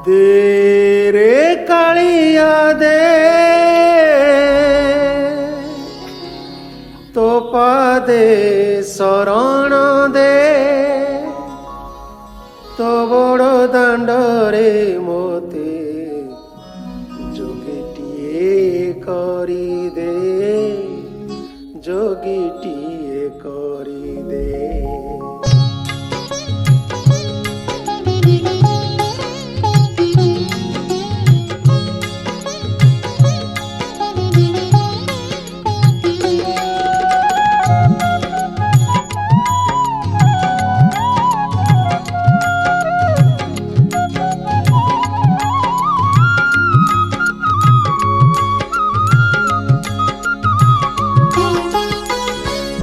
दे रे कालिया दे तो पादे शरण दे तो बड़ दांडरे मोते जोगीटिए करी दे जोगीटिए करी दे।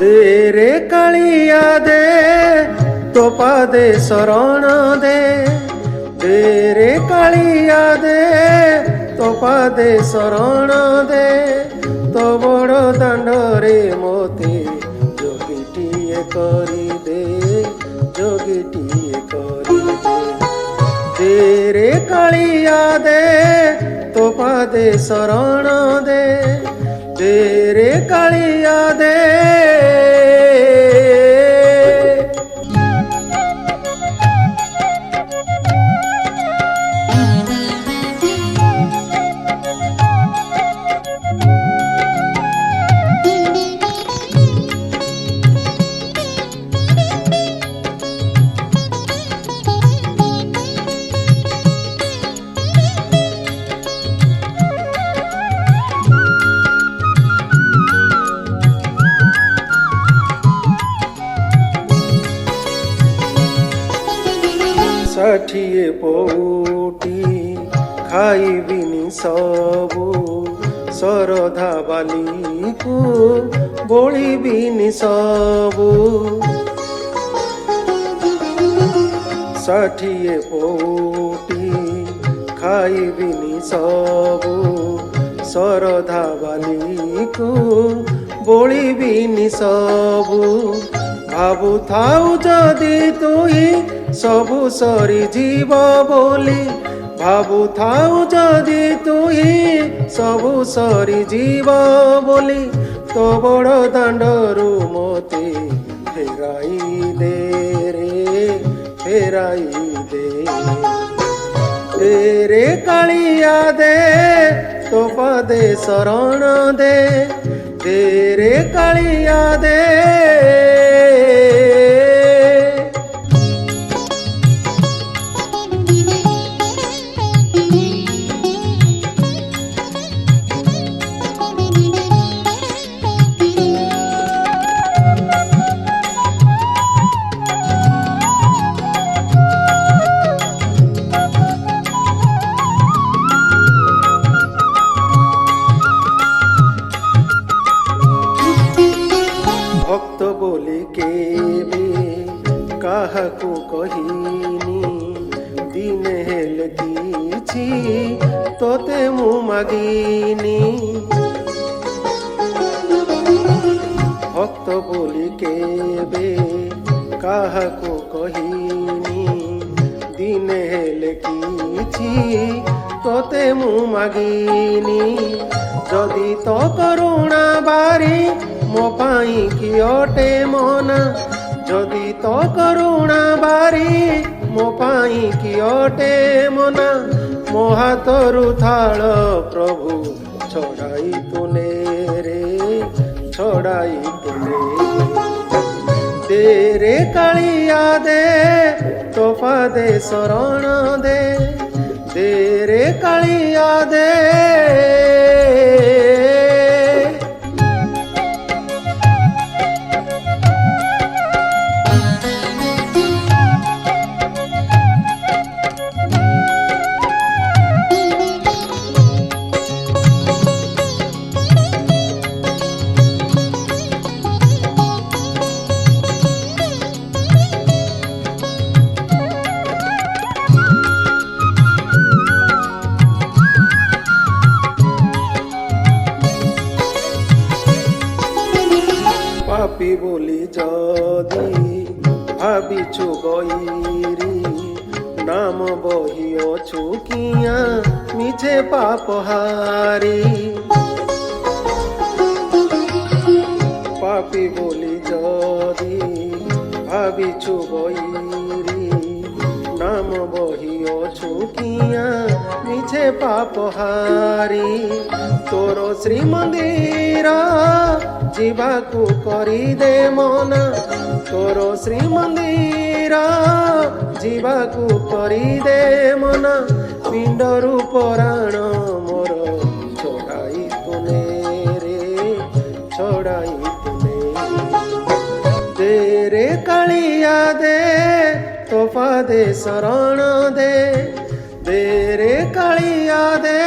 दे रे कालिया दे तो पादे शरण दे रे कालिया दे तो पादे शरण दे तो बड़ दांडरे मोते जोगीटिए करी दे जोगीटिए करी दे रे कालिया दे तो पादे शरण दे रे कालिया दे। षाठिए पौटी खाइबिनी सबु शरधा बाली को बोलिबिनी सबु षाठिए पौटी खाइबिनी सबु शरधा बाली को बोलिबिनी सबु भाबु थाउ जदि तुही सबु सरी जीव बोली भाबु थाउ जदि तुही सबु सरी जीव बोली तो बड़ दांडरू मोते फेराई दे रे फेराई दे रे कालिया दे तो पादे शरण दे रे कालिया दे। भक्त बोली केबे काहाकू कहिनी दिने हेले किछि तोते मु मागिनी भक्त बोली केबे काहाकू कहिनी दिने हेले किछि तोते मु मागिनी जदि तो करुणा बारी मो पाई कियोटे मना जदि तो करुणा बारी मो पाई कियोटे मना मो हाथरु थाल प्रभु छड़ाई तुने रे छड़ाई तुने दे रे कालिया दे तो पादे शरण दे रे कालिया दे। পাপি বলি যদি ভাবিছু বৈরি नाम बहिअछु किया मिछे पापहारी पापी बोली जदि भाविछु बहिरी नाम बहिअछु किया मिछे पापहारी तोर श्रीमंदिर जीवाकू करी दे मना तोर श्रीमंदिर जीवाकू करी दे मना पिंडरू पराण मोर छड़ाई तुने रे छड़ाई तुने दे रे कालिया दे तोफा दे शरण दे रे कालिया दे